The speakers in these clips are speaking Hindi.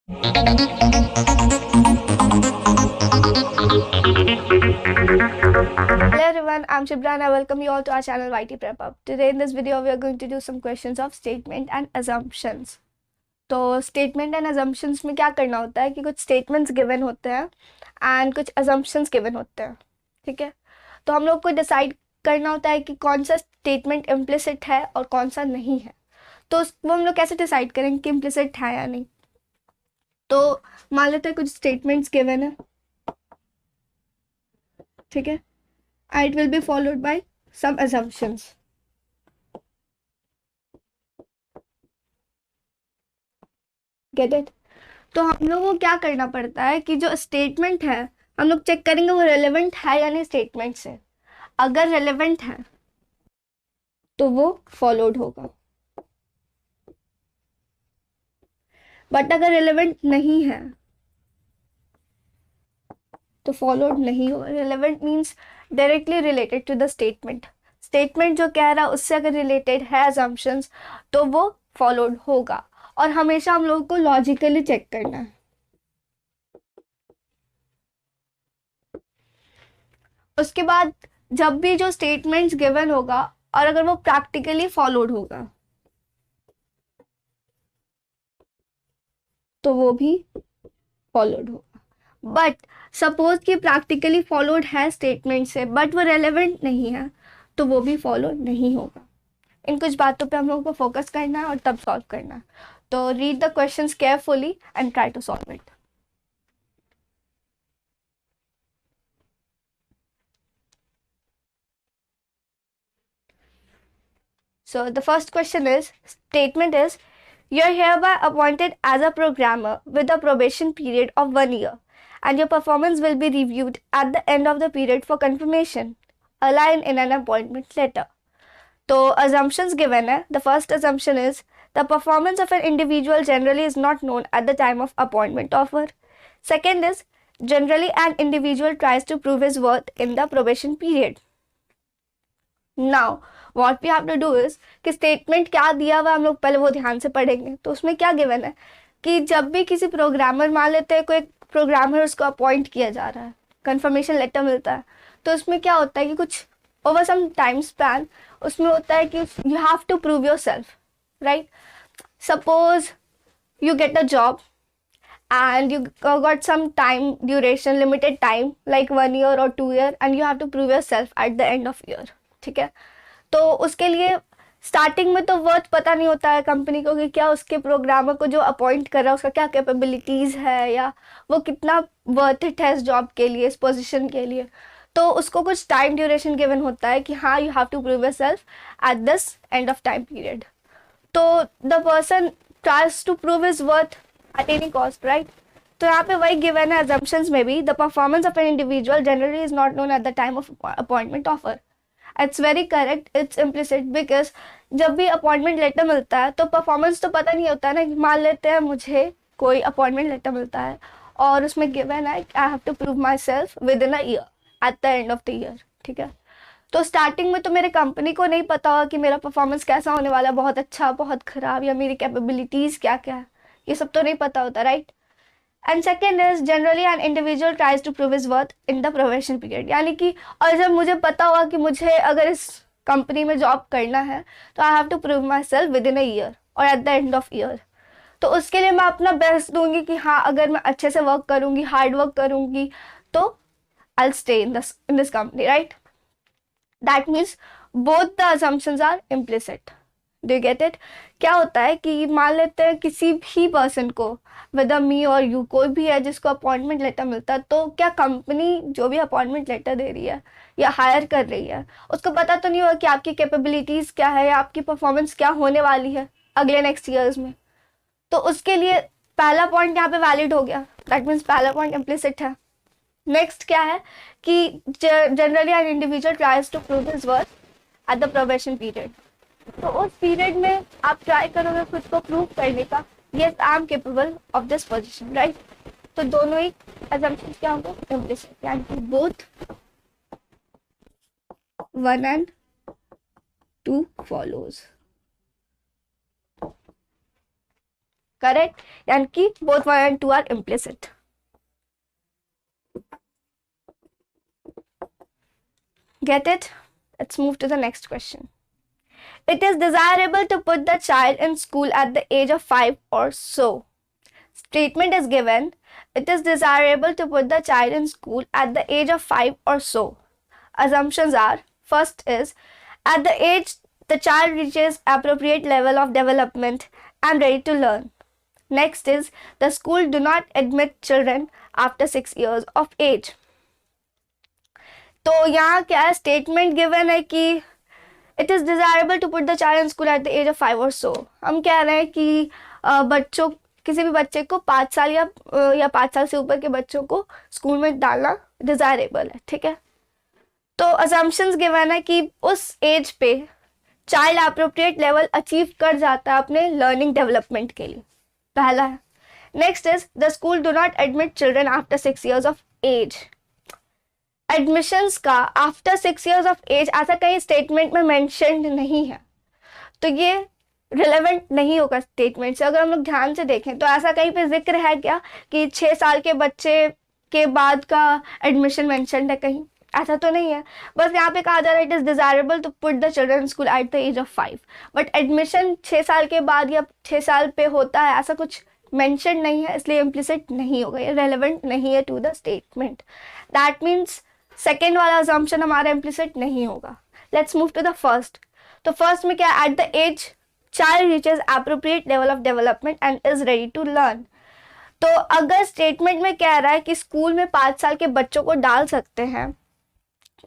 Hello everyone, I'm Shibra and I welcome you all to our channel YT Prep Up. Today in this video we are going to do some questions of statement and assumptions. तो statement and assumptions में क्या करना होता है कि कुछ statements given होते हैं and कुछ assumptions given होते हैं, ठीक है। तो हम लोग को decide करना होता है कि कौन सा statement implicit है और कौन सा नहीं है। तो वो हम लोग कैसे decide करेंगे कि implicit है या नहीं। तो मान लेते हैं कुछ statements given है, ठीक है, and it will be followed by some assumptions. Get it? तो हम लोगों को क्या करना पड़ता है कि जो स्टेटमेंट है हम लोग चेक करेंगे वो रेलेवेंट है या नहीं स्टेटमेंट से। अगर रेलेवेंट है तो वो फॉलोड होगा, बट अगर रेलेवेंट नहीं है तो फॉलोड नहीं होगा। Relevant means directly related to the statement. Statement जो कह रहा है उससे अगर रिलेटेड है असम्पशंस तो वो फॉलोड होगा। और हमेशा हम लोगों को लॉजिकली चेक करना है। उसके बाद जब भी जो स्टेटमेंट्स गिवन होगा और अगर वो प्रैक्टिकली फॉलोड होगा तो वो भी फॉलोड होगा। बट सपोज कि प्रैक्टिकली फॉलोड है स्टेटमेंट से बट वो रेलेवेंट नहीं है तो वो भी फॉलो नहीं होगा। इन कुछ बातों पे हम लोगों को फोकस करना है और तब सॉल्व करना है। तो read the questions carefully and try to solve it. So the first question is, statement is, you are hereby appointed as a programmer with a probation period of 1 year and your performance will be reviewed at the end of the period for confirmation. Align in an appointment letter. So assumptions given है. The first assumption is the performance of an individual generally is not known at the time of appointment offer. Second is generally an individual tries to prove his worth in the probation period. Now what we have to do is कि स्टेटमेंट क्या दिया हुआ हम लोग पहले वो ध्यान से पढ़ेंगे। तो उसमें क्या गिवन है कि जब भी किसी प्रोग्रामर मान लेते हैं कोई प्रोग्रामर उसको अपॉइंट किया जा रहा है, कंफर्मेशन लेटर मिलता है, तो उसमें क्या होता है कि कुछ ओवर सम टाइम स्पैन उसमें होता है कि you have to prove yourself, right. Suppose you get a job and you got some time duration, limited time like 1 year or 2 year and you have to prove yourself at the end of year, ठीक है। तो उसके लिए स्टार्टिंग में तो वर्थ पता नहीं होता है कंपनी को कि क्या उसके प्रोग्रामर को जो अपॉइंट कर रहा है उसका क्या कैपेबिलिटीज है या वो कितना वर्थ इट है इस जॉब के लिए, इस पोजीशन के लिए। तो उसको कुछ टाइम ड्यूरेशन गिवन होता है कि हाँ you have to prove yourself at this end of time period. तो the person tries to prove his worth at any cost, right. तो यहाँ पे वही गिवन है assumptions में भी, the performance of an individual generally is not known at the time of appointment offer. It's very correct, it's implicit because जब भी अपॉइंटमेंट लेटर मिलता है तो परफॉर्मेंस तो पता नहीं होता है ना। मान लेते हैं मुझे कोई अपॉइंटमेंट लेटर मिलता है और उसमें गिवन है I have to prove myself within a year at the end of the year, ठीक है। तो स्टार्टिंग में तो मेरे कंपनी को नहीं पता होगा कि मेरा परफॉर्मेंस कैसा होने वाला है, बहुत अच्छा, बहुत खराब, या मेरी कैपेबिलिटीज़ क्या क्या है, ये सब तो नहीं पता होता, right. And second is generally an individual tries to prove his worth in the probation period, यानी कि और जब मुझे पता होगा कि मुझे अगर इस कंपनी में जॉब करना है तो I have to prove myself within a year और at the end of year. तो उसके लिए मैं अपना बेस्ट दूंगी कि हाँ अगर मैं अच्छे से वर्क करूंगी, हार्ड वर्क करूंगी तो I stay in this company, right. That means both the assumptions are implicit. Do you get it? क्या होता है कि मान लेते हैं किसी भी पर्सन को, whether मी और यू, कोई भी है जिसको अपॉइंटमेंट लेटर मिलता है, तो क्या कंपनी जो भी अपॉइंटमेंट लेटर दे रही है या हायर कर रही है उसको पता तो नहीं होगा कि आपकी कैपेबिलिटीज़ क्या है या आपकी परफॉर्मेंस क्या होने वाली है अगले नेक्स्ट ईयर्स में। तो उसके लिए पहला पॉइंट यहाँ पे वैलिड हो गया, दैट मीन्स पहला पॉइंट इम्प्लिसिट है। नेक्स्ट क्या है कि generally an individual tries to prove his worth at the probation period. तो उस पीरियड में आप ट्राई करोगे खुद को प्रूव करने का, yes I am capable of this position, right. तो दोनों ही assumptions क्या होंगे, इम्प्लिसिट, यानी कि बोथ 1 and 2 follows. करेक्ट, यानी कि both 1 and 2 are implicit. Get it? Let's move to the next question. It is desirable to put the child in school at the age of 5 or so. Statement is given. It is desirable to put the child in school at the age of 5 or so. Assumptions are, first is, at the age the child reaches appropriate level of development and ready to learn. Next is, the school do not admit children after 6 years of age. तो यहाँ क्या है, स्टेटमेंट गिवन है कि it is desirable to put the child in school at the age of 5 or सो. हम कह रहे हैं कि बच्चों, किसी भी बच्चे को 5 साल या 5 साल से ऊपर के बच्चों को स्कूल में डालना डिजायरेबल है. ठीक है, तो अजम्पशंस गिवन है कि उस एज पे चाइल्ड अप्रोप्रिएट लेवल अचीव कर जाता है अपने लर्निंग डेवलपमेंट के लिए. पहला है. Next is, the school do not admit children after 6 years of age. Admissions का आफ्टर 6 years ऑफ एज ऐसा कहीं स्टेटमेंट में मेंशन नहीं है, तो ये रिलेवेंट नहीं होगा स्टेटमेंट से. अगर हम लोग ध्यान से देखें तो ऐसा कहीं पे जिक्र है क्या कि 6 साल के बच्चे के बाद का एडमिशन मेंशन है कहीं? ऐसा तो नहीं है. बस यहाँ पे कहा जा रहा है it is desirable to put the children school at the age of 5, but admission 6 साल के बाद या 6 साल पे होता है ऐसा कुछ मेंशन नहीं है, इसलिए इम्प्लिसिट नहीं होगा, ये रेलेवेंट नहीं है to the statement. That means second वाला अजम्पशन हमारा इम्प्लिसिट नहीं होगा. Let's move to the first. तो फर्स्ट में क्या, at the age child reaches appropriate level of development and is ready to learn. तो अगर स्टेटमेंट में कह रहा है कि स्कूल में 5 साल के बच्चों को डाल सकते हैं,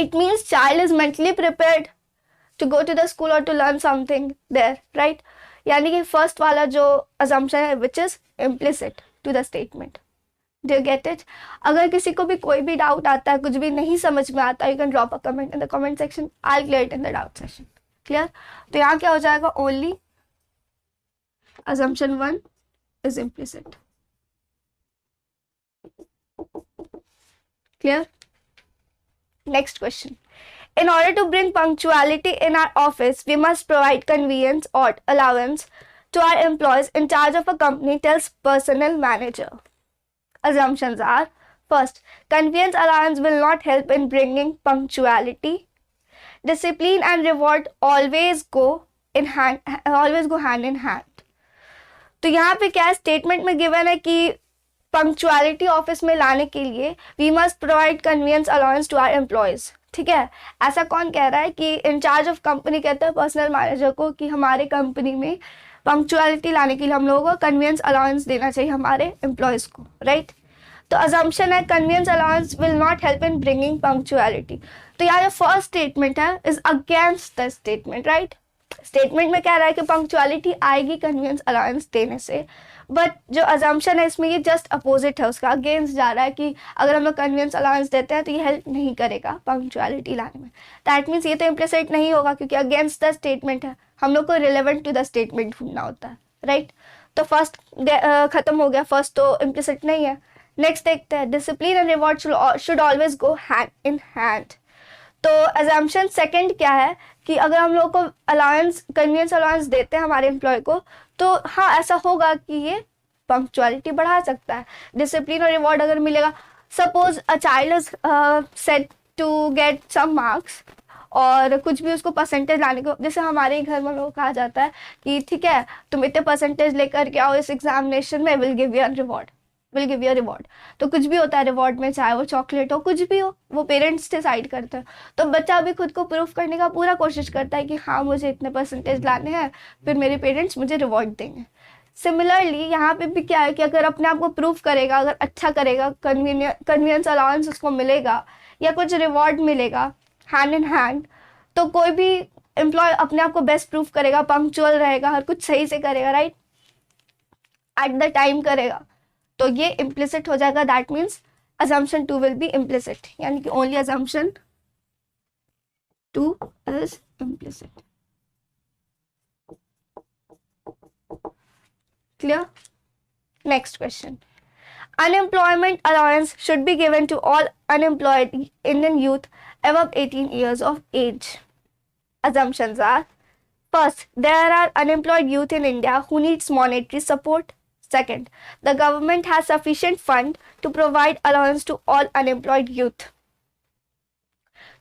it means child is mentally prepared to go to the school or to learn something there, right? यानी कि फर्स्ट वाला जो assumption है which is implicit to the statement. Do you get it? अगर किसी को भी कोई भी डाउट आता है, कुछ भी नहीं समझ में आता, you can drop a comment in the comment section. I'll clear it in the doubt session. Clear? तो यहाँ क्या हो जाएगा, only assumption 1 is implicit. Clear? Next question. In order to bring punctuality in our office, we must provide convenience or allowance to our employees in charge of a company, tells personnel manager. Assumptions are, first, convenience allowance will not help in bringing punctuality. Discipline and reward always go hand in hand. तो यहाँ पे क्या स्टेटमेंट में गिवन है कि पंक्चुअलिटी ऑफिस में लाने के लिए we must provide conveyance allowance to our employees. ठीक है, ऐसा कौन कह रहा है कि इंचार्ज ऑफ कंपनी कहता है पर्सनल मैनेजर को कि हमारे कंपनी में पंक्चुअलिटी लाने के लिए हम लोगों को कन्वीनियंस अलाउंस देना चाहिए हमारे एम्प्लॉयज़ को, राइट? तो अजम्पशन है convenience allowance will not help in bringing punctuality. तो यहाँ जो फर्स्ट स्टेटमेंट है is against the statement, right? Statement में कह रहा है कि पंक्चुअलिटी आएगी कन्वीनियंस अलाउंस देने से, बट जो अजम्पशन है इसमें ये जस्ट अपोजिट है, उसका अगेंस्ट जा रहा है कि अगर हम लोग कन्वीनियंस अलाउंस देते हैं तो ये हेल्प नहीं करेगा पंक्चुअलिटी लाने में. दैट मीन्स ये तो इम्प्लिसिट नहीं होगा क्योंकि अगेंस्ट द स्टेटमेंट है, हम लोग को रिलेवेंट टू द स्टेटमेंट ढूंढना होता है, राइट? तो फर्स्ट खत्म हो गया, फर्स्ट तो इम्प्लिसिट नहीं है. नेक्स्ट देखते हैं, discipline and reward should always go hand in hand. तो अजम्पशन सेकंड क्या है कि अगर हम लोग को अलाउंस कन्वीनियंस अलाउंस देते हैं हमारे एम्प्लॉय को, तो हाँ ऐसा होगा कि ये पंक्चुअलिटी बढ़ा सकता है. डिसिप्लिन और रिवॉर्ड अगर मिलेगा, suppose a child is set to get some marks और कुछ भी उसको परसेंटेज लाने को, जैसे हमारे घर में लोग कहा जाता है कि ठीक है तुम इतने परसेंटेज लेकर के आओ इस एग्जामिनेशन में, will give you a reward. तो कुछ भी होता है रिवॉर्ड में, चाहे वो चॉकलेट हो, कुछ भी हो, वो पेरेंट्स डिसाइड करते हैं. तो बच्चा भी खुद को प्रूफ करने का पूरा कोशिश करता है कि हाँ मुझे इतने परसेंटेज लाने हैं, फिर मेरे पेरेंट्स मुझे रिवॉर्ड देंगे. सिमिलरली यहाँ पे भी क्या है कि अगर अपने आप को प्रूफ करेगा, अगर अच्छा करेगा, कन्वीनियंस अलाउंस उसको मिलेगा या कुछ रिवॉर्ड मिलेगा हैंड इन हैंड, तो कोई भी एम्प्लॉय अपने आप को बेस्ट प्रूफ करेगा, पंक्चुअल रहेगा, हर कुछ सही से करेगा, राइट? एट द टाइम करेगा, तो ये इम्प्लिसिट हो जाएगा. That means assumption 2 will be implicit, यानी कि only assumption 2 is implicit. Clear? Next question. Unemployment allowance should be given to all unemployed Indian youth above 18 years of age. Assumptions are, first, there are unemployed youth in India who needs monetary support. Second, the government has sufficient fund to provide allowance to all unemployed youth.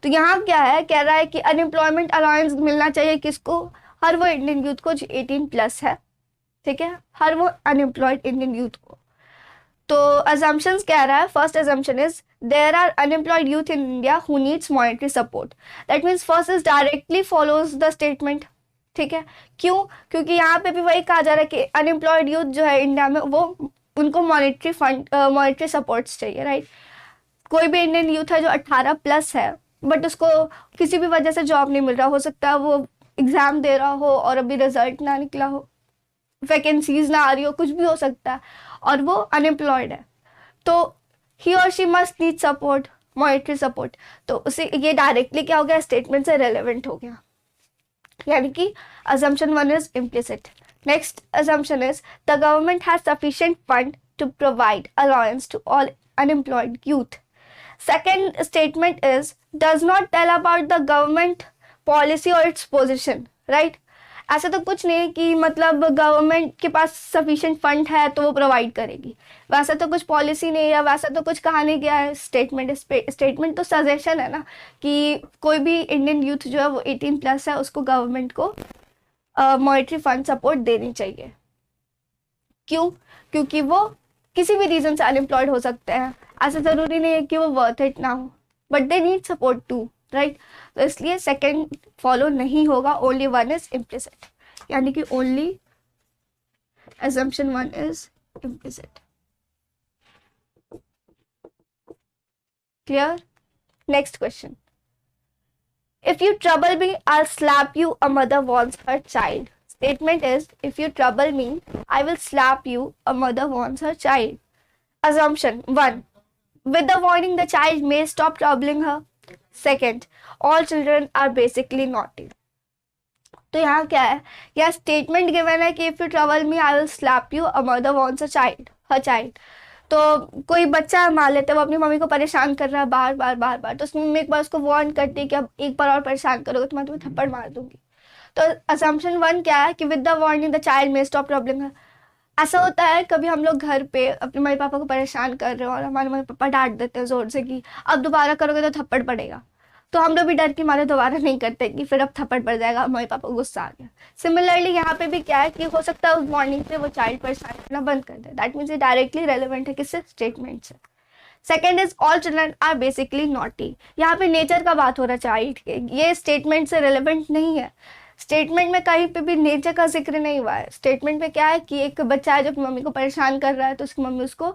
तो यहाँ क्या है, कह रहा है कि अनएम्प्लॉयमेंट अलाउंस मिलना चाहिए किसको, हर वो इंडियन यूथ को जो 18+ है, ठीक है, हर वो अनएम्प्लॉयड इंडियन यूथ को. तो assumptions कह रहा है, first assumption is there are unemployed youth in India who needs monetary support. That means first is directly follows the statement. ठीक है, क्यों, क्योंकि यहाँ पे भी वही कहा जा रहा है कि अनएम्प्लॉयड यूथ जो है इंडिया में वो उनको मॉनेटरी सपोर्ट्स चाहिए, राइट. कोई भी इंडियन यूथ है जो 18+ है बट उसको किसी भी वजह से जॉब नहीं मिल रहा, हो सकता है वो एग्जाम दे रहा हो और अभी रिजल्ट ना निकला हो, वैकेंसीज ना आ रही हो, कुछ भी हो सकता है, और वो अनएम्प्लॉयड है, तो ही और she must need support, monetary support. तो उसे ये डायरेक्टली क्या हो गया, स्टेटमेंट से रेलेवेंट हो गया, यानी कि assumption 1 is implicit. Next assumption is the government has sufficient fund to provide allowance to all unemployed youth. Second statement is does not tell about the government policy or its position, right. ऐसा तो कुछ नहीं कि मतलब गवर्नमेंट के पास सफिशिएंट फंड है तो वो प्रोवाइड करेगी, वैसा तो कुछ पॉलिसी नहीं है, वैसा तो कुछ कहा नहीं गया है. स्टेटमेंट तो सजेशन है ना कि कोई भी इंडियन यूथ जो है वो 18+ है, उसको गवर्नमेंट को मॉनेटरी फंड सपोर्ट देनी चाहिए. क्यों, क्योंकि वो किसी भी रीजन से अनएम्प्लॉयड हो सकते हैं, ऐसा ज़रूरी नहीं है कि वो वर्थ इट ना हो, but they need support too, right. तो इसलिए सेकंड फॉलो नहीं होगा, ओनली 1 इज इम्प्लिसिट, यानी कि only assumption 1 is implicit. Clear. Next question. If you trouble me, I'll slap you, a mother warns her child. Statement is, if you trouble me, I will slap you, a mother warns her child. Assumption 1. With the warning, the child may stop troubling her. Second, all children are basically naughty. तो यहाँ क्या है, यह स्टेटमेंट गिवन है कि if you trouble me I will slap you, a mother wants a child, her child. तो कोई बच्चा मान लेते हैं वो अपनी मम्मी को परेशान कर रहा है बार बार बार बार, तो उसकी मम्मी एक बार उसको वार्न करती है कि अब एक बार और परेशान करोगे तो मैं तुम्हें थप्पड़ मार दूंगी. तो assumption 1 क्या है कि with the warning the child may stop troubling her. ऐसा होता है कभी हम लोग घर पे अपने मम्मी पापा को परेशान कर रहे हो और हमारे मम्मी पापा डांट देते हैं जोर से कि अब दोबारा करोगे तो थप्पड़ पड़ेगा, तो हम लोग भी डर के मारे दोबारा नहीं करते कि फिर अब थप्पड़ पड़ जाएगा, मम्मी पापा को गुस्सा आ गया. सिमिलरली यहाँ पे भी क्या है कि हो सकता है उस वार्निंग से वो चाइल्ड परेशान करना बंद कर दे. दैट मीन्स ये डायरेक्टली रेलेवेंट है किससे, स्टेटमेंट से. Second is all children are basically naughty. यहाँ पे नेचर का बात हो रहा है चाइल्ड के, ये स्टेटमेंट से रेलेवेंट नहीं है. स्टेटमेंट में कहीं पे भी नेचर का जिक्र नहीं हुआ है. स्टेटमेंट में क्या है कि एक बच्चा है जो अपनी मम्मी को परेशान कर रहा है, तो उसकी मम्मी उसको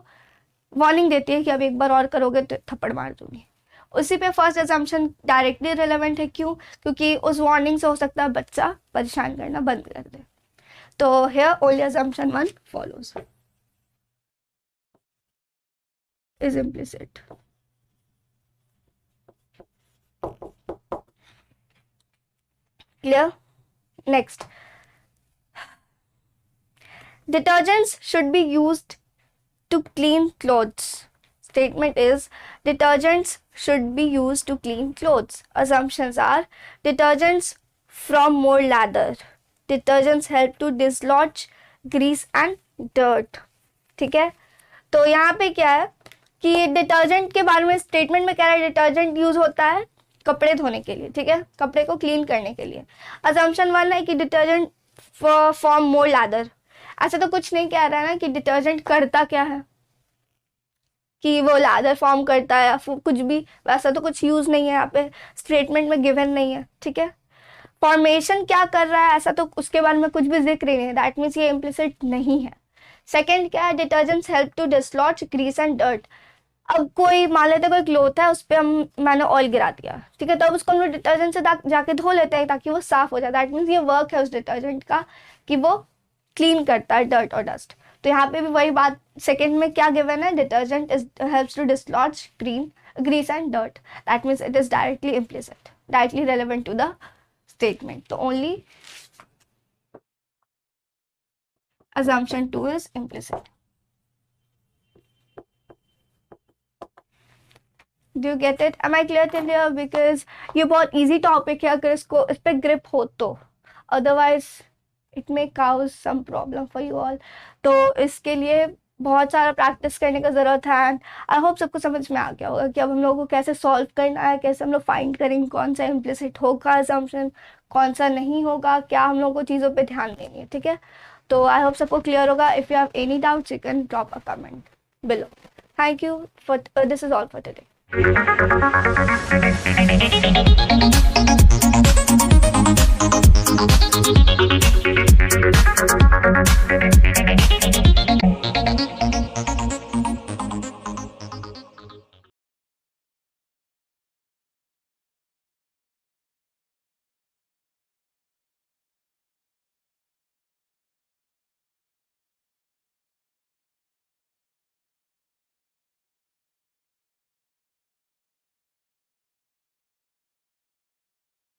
वार्निंग देती है कि अब एक बार और करोगे तो थप्पड़ मार दूंगी. उसी पे फर्स्ट assumption डायरेक्टली रिलेवेंट है. क्यों, क्योंकि उस वार्निंग से हो सकता है बच्चा परेशान करना बंद कर दे. तो here only assumption 1 follows, is implicit. Clear. Next, detergents should be used to clean clothes. Statement is detergents should be used to clean clothes. Assumptions are detergents from more lather. Detergents help to dislodge grease and dirt. ठीक है, तो यहाँ पे क्या है कि डिटर्जेंट के बारे में स्टेटमेंट में कह रहा है डिटर्जेंट यूज होता है कपड़े धोने के लिए, ठीक है, कपड़े को क्लीन करने के लिए. assumption 1 है कि डिटर्जेंट फॉर्म मोर लैदर. ऐसा तो कुछ नहीं कह रहा है ना कि डिटर्जेंट करता क्या है, कि वो लैदर फॉर्म करता है या कुछ भी, वैसा तो कुछ यूज नहीं है यहाँ पे, स्टेटमेंट में गिवन नहीं है. ठीक है, फॉर्मेशन क्या कर रहा है ऐसा तो उसके बारे में कुछ भी जिक्र नहीं है. दैट मीन्स ये इम्प्लिसिट नहीं है. सेकेंड क्या है, detergents help to dislodge grease and dirt. अब कोई मान लेते कोई क्लोथ है उस पर मैंने ऑयल गिरा दिया, ठीक है, तो अब उसको हम लोग डिटर्जेंट से जाके धो लेते हैं ताकि वो साफ हो जाए. दैट मीन्स ये वर्क है उस डिटर्जेंट का कि वो क्लीन करता है डर्ट और डस्ट. तो यहाँ पे भी वही बात सेकेंड में क्या गिवन है, detergent helps to dislodge grease and dirt. That means it is directly implicit, directly relevant to the statement. तो only assumption 2 is implicit. Do you get it? Am I clear till here? Because ये बहुत easy topic है अगर इसको इस पे grip हो तो, otherwise it may cause some problem for you all. तो इसके लिए बहुत सारा प्रैक्टिस करने का ज़रूरत है। एंड आई होप सबको समझ में आ गया होगा कि अब हम लोगों को कैसे सॉल्व करना है, कैसे हम लोग फाइंड करेंगे कौन सा इम्प्लिसिट होगा असम्पशन, कौन सा नहीं होगा, क्या हम लोगों को चीज़ों पे ध्यान देनी है। ठीक है, तो आई होप सबको क्लियर होगा। If you have any doubts you can drop a comment below. Thank you for this is all for today.